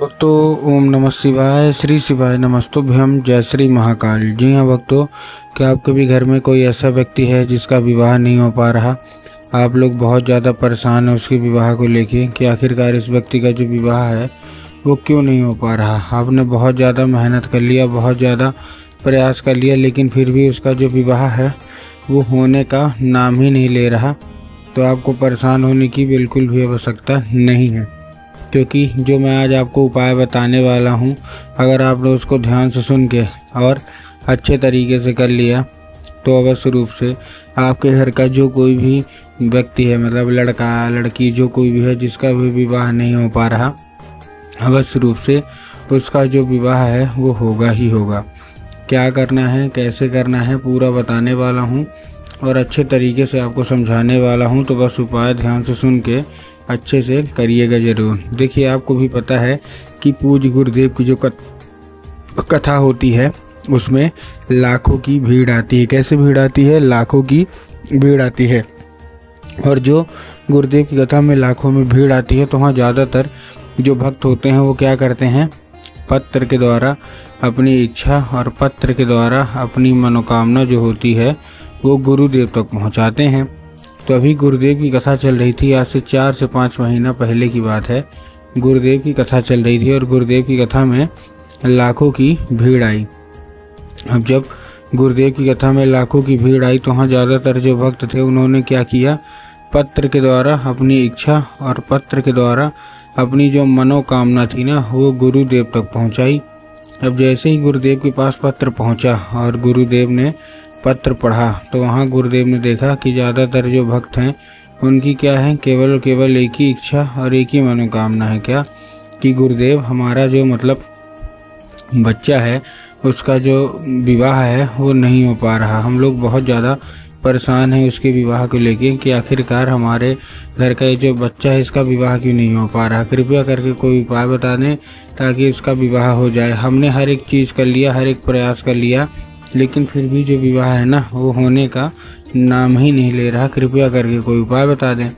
भक्तों, ओम नमः शिवाय, श्री शिवाय नमस्तुभ्यम, जय श्री महाकाल। जी हाँ भक्तों, क्या आपके भी घर में कोई ऐसा व्यक्ति है जिसका विवाह नहीं हो पा रहा? आप लोग बहुत ज़्यादा परेशान हैं उसके विवाह को लेके कि आखिरकार इस व्यक्ति का जो विवाह है वो क्यों नहीं हो पा रहा। आपने बहुत ज़्यादा मेहनत कर लिया, बहुत ज़्यादा प्रयास कर लिया, लेकिन फिर भी उसका जो विवाह है वो होने का नाम ही नहीं ले रहा। तो आपको परेशान होने की बिल्कुल भी आवश्यकता नहीं है, क्योंकि जो मैं आज आपको उपाय बताने वाला हूँ, अगर आपने उसको ध्यान से सुन के और अच्छे तरीके से कर लिया तो अवश्य रूप से आपके घर का जो कोई भी व्यक्ति है, मतलब लड़का लड़की जो कोई भी है जिसका भी विवाह नहीं हो पा रहा, अवश्य रूप से उसका जो विवाह है वो होगा ही होगा। क्या करना है, कैसे करना है, पूरा बताने वाला हूँ और अच्छे तरीके से आपको समझाने वाला हूँ। तो बस उपाय ध्यान से सुन के अच्छे से करिएगा ज़रूर। देखिए, आपको भी पता है कि पूज्य गुरुदेव की जो कथा होती है उसमें लाखों की भीड़ आती है। कैसे भीड़ आती है? लाखों की भीड़ आती है। और जो गुरुदेव की कथा में लाखों में भीड़ आती है तो वहाँ ज़्यादातर जो भक्त होते हैं वो क्या करते हैं, पत्र के द्वारा अपनी इच्छा और पत्र के द्वारा अपनी मनोकामना जो होती है वो गुरुदेव तक पहुँचाते हैं। तो अभी गुरुदेव की कथा चल रही थी, आज से 4 से 5 महीना पहले की बात है। गुरुदेव की कथा चल रही थी और गुरुदेव की कथा में लाखों की भीड़ आई। अब जब गुरुदेव की कथा में लाखों की भीड़ आई तो वहाँ ज़्यादातर जो भक्त थे उन्होंने क्या किया, पत्र के द्वारा अपनी इच्छा और पत्र के द्वारा अपनी जो मनोकामना थी ना वो गुरुदेव तक पहुँचाई। अब जैसे ही गुरुदेव के पास पत्र पहुँचा और गुरुदेव ने पत्र पढ़ा तो वहाँ गुरुदेव ने देखा कि ज़्यादातर जो भक्त हैं उनकी क्या है, केवल और केवल एक ही इच्छा और एक ही मनोकामना है, क्या कि गुरुदेव हमारा जो मतलब बच्चा है उसका जो विवाह है वो नहीं हो पा रहा। हम लोग बहुत ज़्यादा परेशान हैं उसके विवाह को लेके कि आखिरकार हमारे घर का ये जो बच्चा है इसका विवाह क्यों नहीं हो पा रहा। कृपया करके कोई उपाय बता दें ताकि इसका विवाह हो जाए। हमने हर एक चीज़ कर लिया, हर एक प्रयास कर लिया, लेकिन फिर भी जो विवाह है ना वो होने का नाम ही नहीं ले रहा। कृपया करके कोई उपाय बता दें।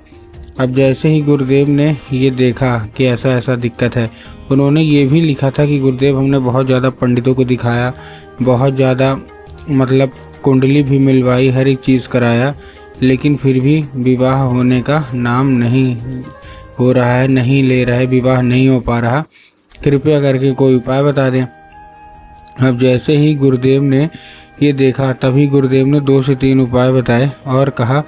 अब जैसे ही गुरुदेव ने ये देखा कि ऐसा ऐसा दिक्कत है, उन्होंने ये भी लिखा था कि गुरुदेव हमने बहुत ज़्यादा पंडितों को दिखाया, बहुत ज़्यादा मतलब कुंडली भी मिलवाई, हर एक चीज़ कराया, लेकिन फिर भी विवाह होने का नाम नहीं हो रहा है, नहीं ले रहा है, विवाह नहीं हो पा रहा। कृपया करके कोई उपाय बता दें। अब जैसे ही गुरुदेव ने ये देखा तभी गुरुदेव ने 2 से 3 उपाय बताए और कहा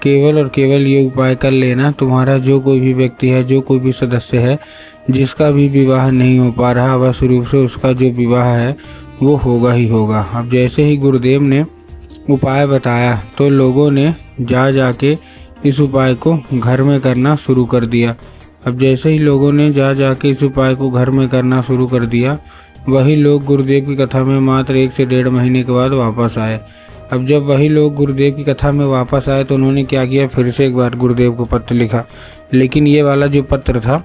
केवल और केवल ये उपाय कर लेना, तुम्हारा जो कोई भी व्यक्ति है, जो कोई भी सदस्य है जिसका भी विवाह नहीं हो पा रहा, अवश्य रूप से उसका जो विवाह है वो होगा ही होगा। अब जैसे ही गुरुदेव ने उपाय बताया तो लोगों ने जाके इस उपाय को घर में करना शुरू कर दिया। अब जैसे ही लोगों ने जाके इस उपाय को घर में करना शुरू कर दिया, वही लोग गुरुदेव की कथा में मात्र 1 से 1.5 महीने के बाद वापस आए। अब जब वही लोग गुरुदेव की कथा में वापस आए तो उन्होंने क्या किया, फिर से एक बार गुरुदेव को पत्र लिखा, लेकिन ये वाला जो पत्र था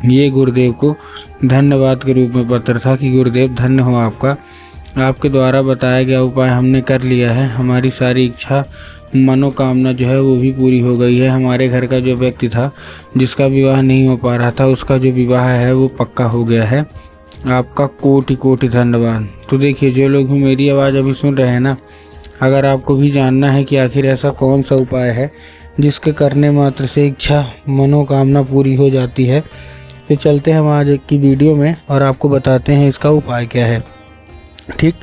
ये गुरुदेव को धन्यवाद के रूप में पत्र था कि गुरुदेव धन्य हो आपका, आपके द्वारा बताया गया उपाय हमने कर लिया है, हमारी सारी इच्छा मनोकामना जो है वो भी पूरी हो गई है। हमारे घर का जो व्यक्ति था जिसका विवाह नहीं हो पा रहा था उसका जो विवाह है वो पक्का हो गया है। आपका कोटि कोटि धन्यवाद। तो देखिए, जो लोग भी मेरी आवाज़ अभी सुन रहे हैं ना, अगर आपको भी जानना है कि आखिर ऐसा कौन सा उपाय है जिसके करने मात्र से इच्छा मनोकामना पूरी हो जाती है, तो चलते हैं हम आज एक की वीडियो में और आपको बताते हैं इसका उपाय क्या है। ठीक,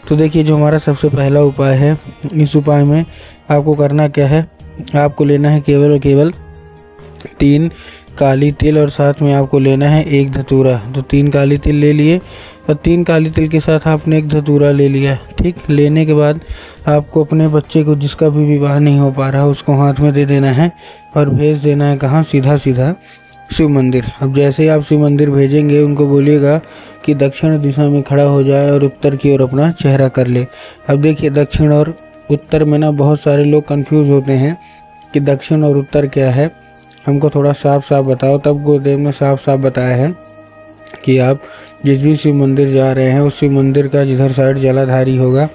तो देखिए, जो हमारा सबसे पहला उपाय है, इस उपाय में आपको करना क्या है, आपको लेना है केवल और केवल 3 काली तिल और साथ में आपको लेना है 1 धतूरा। तो 3 काली तिल ले लिए और 3 काली तिल के साथ आपने 1 धतूरा ले लिया। ठीक, लेने के बाद आपको अपने बच्चे को जिसका भी विवाह नहीं हो पा रहा उसको हाथ में दे देना है और भेज देना है कहाँ, सीधा सीधा शिव मंदिर। अब जैसे ही आप शिव मंदिर भेजेंगे उनको बोलिएगा कि दक्षिण दिशा में खड़ा हो जाए और उत्तर की ओर अपना चेहरा कर ले। अब देखिए, दक्षिण और उत्तर में ना बहुत सारे लोग कंफ्यूज होते हैं कि दक्षिण और उत्तर क्या है, हमको थोड़ा साफ साफ बताओ। तब गुरुदेव ने साफ साफ बताया है कि आप जिस भी शिव मंदिर जा रहे हैं उस शिव मंदिर का जिधर साइड जलाधारी होगा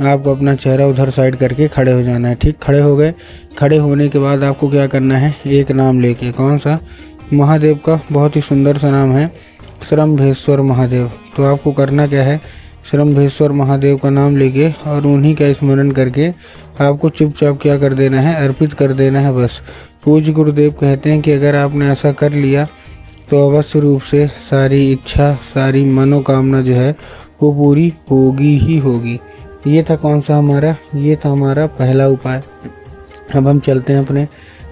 आपको अपना चेहरा उधर साइड करके खड़े हो जाना है। ठीक, खड़े हो गए। खड़े होने के बाद आपको क्या करना है, एक नाम लेके, कौन सा, महादेव का बहुत ही सुंदर सा नाम है, श्रम्भेश्वर महादेव। तो आपको करना क्या है, श्रम्भेश्वर महादेव का नाम लेके और उन्हीं का स्मरण करके आपको चुपचाप क्या कर देना है, अर्पित कर देना है बस। पूज्य गुरुदेव कहते हैं कि अगर आपने ऐसा कर लिया तो अवश्य रूप से सारी इच्छा, सारी मनोकामना जो है वो पूरी होगी ही होगी। ये था कौन सा हमारा, ये था हमारा पहला उपाय। अब हम चलते हैं अपने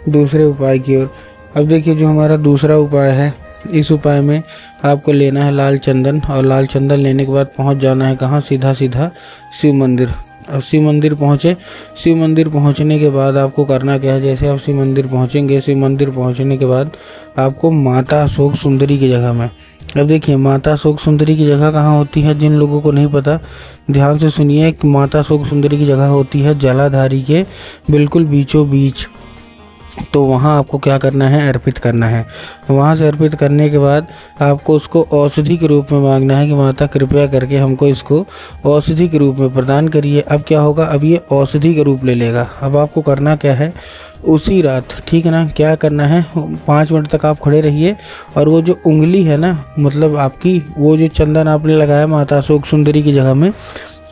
दूसरे उपाय की ओर। अब देखिए जो हमारा दूसरा उपाय है, इस उपाय में आपको लेना है लाल चंदन, और लाल चंदन लेने के बाद पहुंच जाना है कहाँ, सीधा सीधा शिव मंदिर। अब शिव मंदिर पहुँचे, शिव मंदिर पहुँचने के बाद आपको करना क्या है, जैसे आप शिव मंदिर पहुँचेंगे, शिव मंदिर पहुँचने के बाद आपको माता अशोक सुंदरी की जगह में, अब देखिए माता अशोक सुंदरी की जगह कहाँ होती है, जिन लोगों को नहीं पता ध्यान से सुनिए कि माता अशोक सुंदरी की जगह होती है जलाधारी के बिल्कुल बीचों बीच। तो वहाँ आपको क्या करना है, अर्पित करना है। वहाँ से अर्पित करने के बाद आपको उसको औषधि के रूप में मांगना है कि माता कृपया करके हमको इसको औषधि के रूप में प्रदान करिए। अब क्या होगा, अब ये औषधि का रूप ले लेगा। अब आपको करना क्या है, उसी रात, ठीक है ना, क्या करना है, 5 मिनट तक आप खड़े रहिए और वो जो उंगली है ना, मतलब आपकी वो जो चंदन आपने लगाया माता अशोक सुंदरी की जगह में,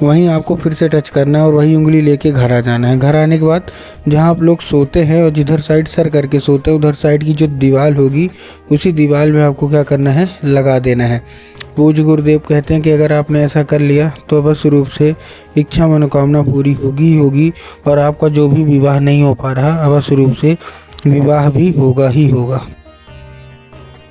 वहीं आपको फिर से टच करना है और वही उंगली लेके घर आ जाना है। घर आने के बाद जहाँ आप लोग सोते हैं और जिधर साइड सर करके सोते हैं, उधर साइड की जो दीवार होगी उसी दीवार में आपको क्या करना है, लगा देना है। पूज्य गुरुदेव कहते हैं कि अगर आपने ऐसा कर लिया तो अवश्य रूप से इच्छा मनोकामना पूरी होगी ही होगी, और आपका जो भी विवाह नहीं हो पा रहा अवश्य रूप से विवाह भी होगा ही होगा।